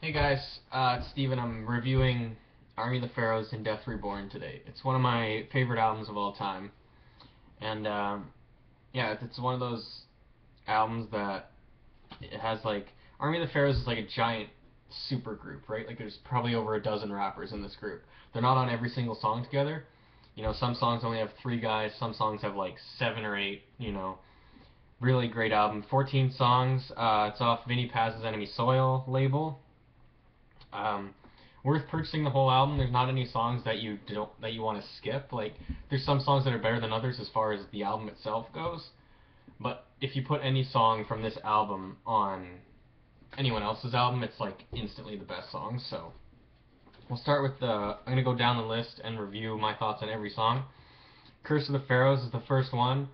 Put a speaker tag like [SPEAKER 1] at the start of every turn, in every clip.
[SPEAKER 1] Hey guys, it's Steven. I'm reviewing Army of the Pharaohs and Death Reborn today. It's one of my favorite albums of all time. And yeah, it's one of those albums that it has like Army of the Pharaohs is like a giant super group, right? Like there's probably over a dozen rappers in this group. They're not on every single song together. Some songs only have three guys, some songs have like seven or eight, Really great album. 14 songs. It's off Vinnie Paz's Enemy Soil label. Um, Worth purchasing the whole album. There's not any songs that you want to skip. Like there's some songs that are better than others as far as the album itself goes. But if you put any song from this album on anyone else's album, it's like instantly the best song. So we'll start with I'm gonna go down the list and review my thoughts on every song. Curse of the Pharaohs is the first one.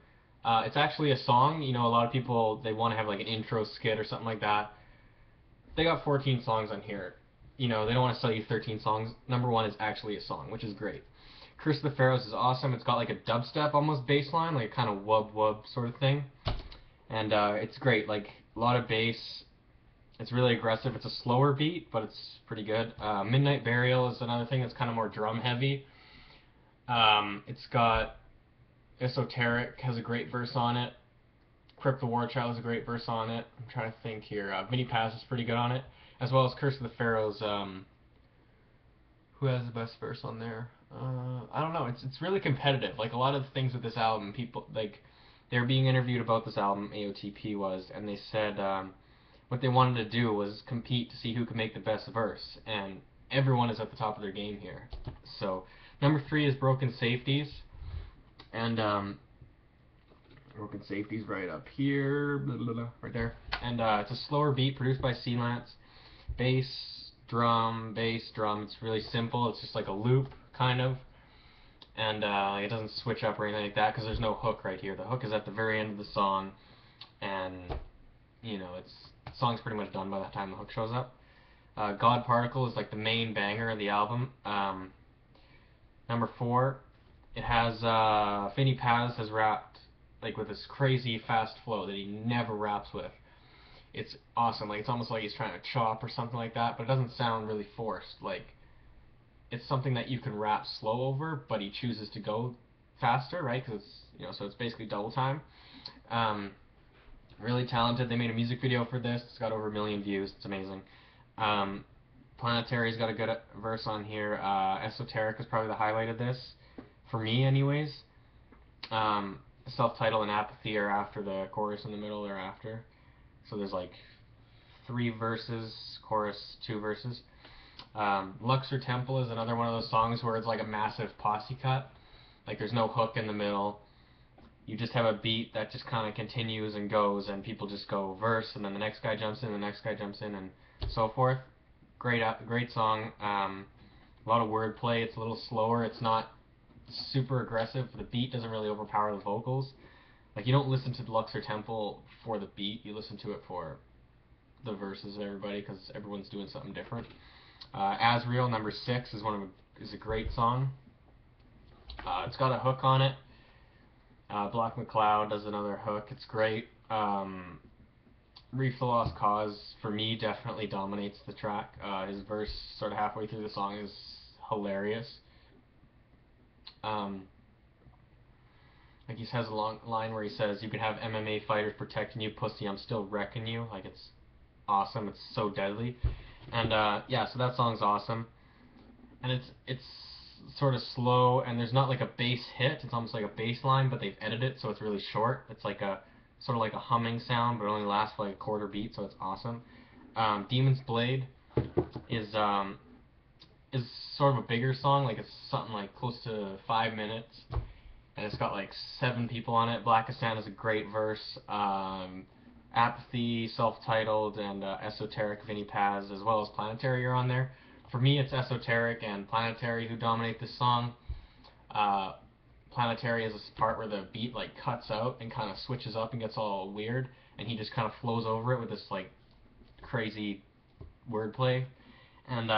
[SPEAKER 1] It's actually a song. A lot of people they want to have like an intro skit or something like that. They got 14 songs on here. They don't want to sell you 13 songs. Number one is actually a song, which is great. Curse of the Pharaohs is awesome. It's got like a dubstep almost bass line, like a kind of wub wub sort of thing. And it's great. Like a lot of bass. It's really aggressive. It's a slower beat, but it's pretty good. Midnight Burial is another thing that's kind of more drum heavy. It's got Esoteric has a great verse on it. Crip the War Child has a great verse on it. I'm trying to think here. Vinnie Paz is pretty good on it, as well as Curse of the Pharaohs. Who has the best verse on there? I don't know. It's really competitive. Like a lot of the things with this album, people like they were being interviewed about this album. AOTP was, and they said what they wanted to do was compete to see who could make the best verse, and everyone is at the top of their game here. So number 3 is Broken Safeties, and Broken Safeties right up here, blah, blah, blah, right there. And it's a slower beat produced by C-Lance. Bass, drum, bass, drum. It's really simple. It's just like a loop, kind of. And it doesn't switch up or anything like that because there's no hook right here. The hook is at the very end of the song, and the song's pretty much done by the time the hook shows up. God Particle is like the main banger of the album. Number 4, it has Vinnie Paz has rapped like with this crazy fast flow that he never raps with. It's awesome. Like it's almost like he's trying to chop or something like that, but it doesn't sound really forced. Like it's something that you can rap slow over, but he chooses to go faster, right? Because so it's basically double time. Really talented. They made a music video for this. It's got over 1 million views. It's amazing. Planetary's got a good verse on here. Esoteric is probably the highlight of this, for me anyways. Self-Titled and Apathy are after the chorus in the middle thereafter. So there's like 3 verses, chorus, 2 verses. Luxor Temple is another one of those songs where it's like a massive posse cut. Like there's no hook in the middle. You just have a beat that just kind of continues and goes, and people just go verse, and then the next guy jumps in, the next guy jumps in, and so forth. Great song. A lot of wordplay. It's a little slower. It's not super aggressive. The beat doesn't really overpower the vocals. Like you don't listen to the Luxor Temple for the beat. You listen to it for the verses of everybody because everyone's doing something different. Asriel, number 6, is a great song. It's got a hook on it. Black McCloud does another hook. It's great. Reef the Lost Cause, for me, definitely dominates the track. His verse sort of halfway through the song is hilarious. Like he has a long line where he says, "You can have MMA fighters protecting you, pussy, I'm still wrecking you." Like it's awesome. It's so deadly. And yeah, so that song's awesome. And it's sort of slow, and there's not like a bass hit. It's almost like a bass line, but they've edited it so it's really short. It's like a sort of like a humming sound, but it only lasts for like a quarter beat, so it's awesome. Demon's Blade is sort of a bigger song. Like it's something like close to 5 minutes, and it's got like 7 people on it. Black Ascent is a great verse. Apathy, Self-Titled, and Esoteric, Vinnie Paz, as well as Planetary are on there. For me, it's Esoteric and Planetary who dominate this song. Planetary is this part where the beat like cuts out and kind of switches up and gets all weird, and he just kind of flows over it with this like crazy wordplay. And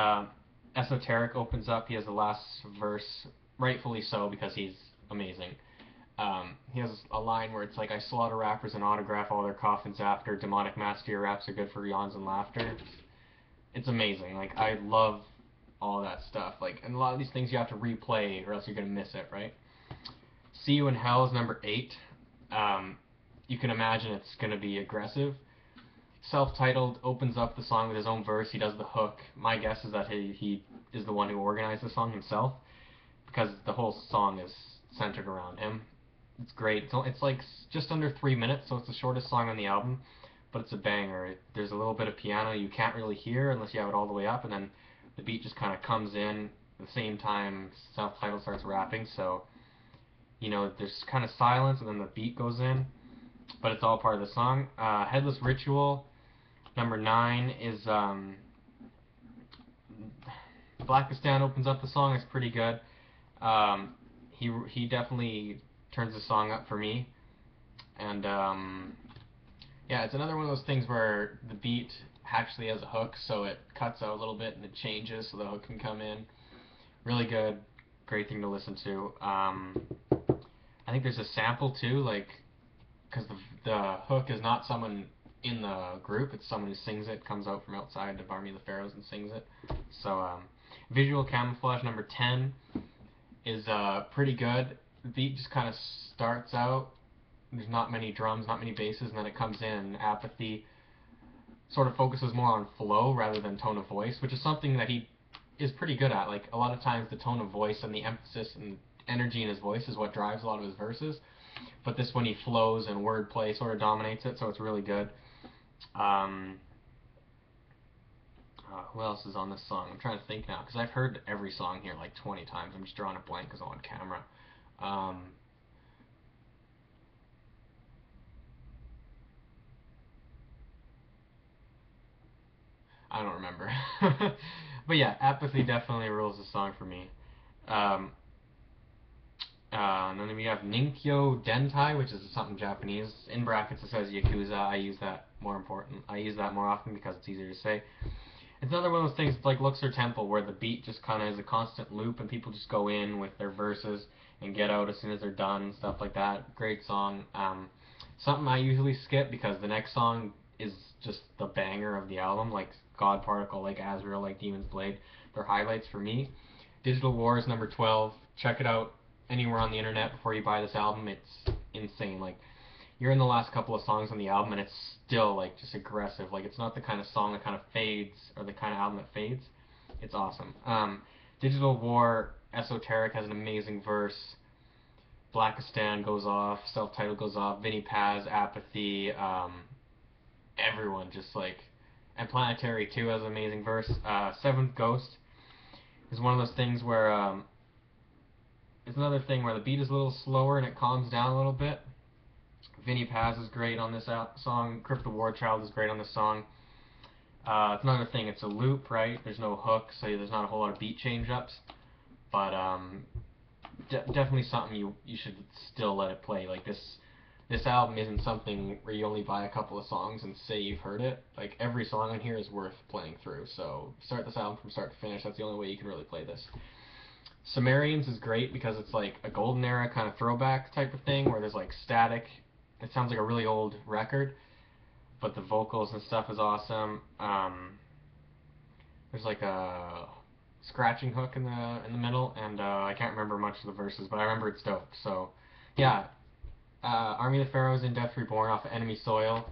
[SPEAKER 1] Esoteric opens up. He has the last verse, rightfully so because he's amazing. He has a line where it's like, "I slaughter rappers and autograph all their coffins after. Demonic master your raps are good for yawns and laughter." it's amazing. Like, I love all that stuff. Like, and a lot of these things you have to replay or else you're gonna miss it, right? See You in Hell is number 8. You can imagine it's gonna be aggressive. Self-titled opens up the song with his own verse. He does the hook. My guess is that he is the one who organized the song himself because the whole song is centered around him. It's great. It's like just under 3 minutes, so it's the shortest song on the album, but it's a banger. There's a little bit of piano you can't really hear unless you have it all the way up, and then the beat just kind of comes in at the same time self-titled starts rapping, so there's kind of silence and then the beat goes in, but it's all part of the song. Headless Ritual, number 9, is Blackistan opens up the song. It's pretty good. He definitely turns the song up for me, and yeah, it's another one of those things where the beat actually has a hook, so it cuts out a little bit and it changes so the hook can come in. Really good, great thing to listen to. I think there's a sample too, like, because the hook is not someone in the group, it's someone who sings it, comes out from outside of Army of the Pharaohs and sings it. So, Visual Camouflage, number 10, is pretty good. The beat just kind of starts out, there's not many drums, not many basses, and then it comes in. Apathy sort of focuses more on flow rather than tone of voice, which is something that he is pretty good at. Like, a lot of times the tone of voice and the emphasis and energy in his voice is what drives a lot of his verses, but this one he flows and wordplay sort of dominates it, so it's really good. Who else is on this song? I'm trying to think now, because I've heard every song here like 20 times. I'm just drawing a blank because I'm on camera. I don't remember. But yeah, Apathy definitely rules the song for me. Um, and then we have Ninkyo Dentai, which is something Japanese. In brackets it says Yakuza. I use that more often because it's easier to say. It's another one of those things, it's like Luxor Temple, where the beat just kind of is a constant loop and people just go in with their verses and get out as soon as they're done and stuff like that. Great song. Something I usually skip because the next song is just the banger of the album, like God Particle, like Azrael, like Demon's Blade. They're highlights for me. Digital Wars, number 12. Check it out anywhere on the internet before you buy this album. It's insane. Like, you're in the last couple of songs on the album and it's still like just aggressive. Like, it's not the kind of song that kind of fades or the kind of album that fades. It's awesome. Digital War, Esoteric has an amazing verse. Blackistan goes off, self-titled goes off, Vinny Paz, Apathy, everyone just like, and Planetary too has an amazing verse. Seventh Ghost is one of those things where it's another thing where the beat is a little slower and it calms down a little bit. Vinny Paz is great on this song. Crypto War Child is great on this song. It's another thing, it's a loop, right? There's no hook, so there's not a whole lot of beat change-ups. But definitely something you should still let it play. Like, this album isn't something where you only buy a couple of songs and say you've heard it. Like, every song on here is worth playing through. So start this album from start to finish. That's the only way you can really play this. Sumerians is great because it's like a golden era kind of throwback type of thing where there's like static. It sounds like a really old record, but the vocals and stuff is awesome. There's like a scratching hook in the middle, and I can't remember much of the verses, but I remember it's dope. So yeah, Army of the Pharaohs and Death Reborn off of Enemy Soil.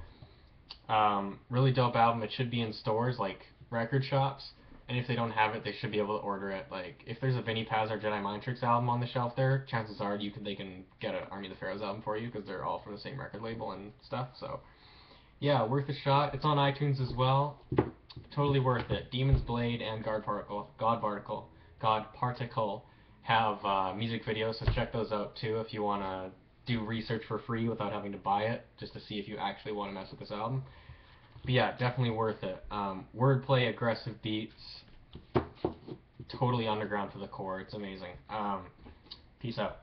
[SPEAKER 1] Really dope album. It should be in stores like record shops, and if they don't have it, they should be able to order it. Like, if there's a Vinny Paz or Jedi Mind Tricks album on the shelf there, chances are they can get an Army of the Pharaohs album for you because they're all from the same record label and stuff. So yeah, worth a shot. It's on iTunes as well. Totally worth it. Demon's Blade and God Particle have music videos, so check those out too if you want to do research for free without having to buy it, just to see if you actually want to mess with this album. But yeah, definitely worth it. Wordplay, aggressive beats, totally underground to the core. It's amazing. Peace out.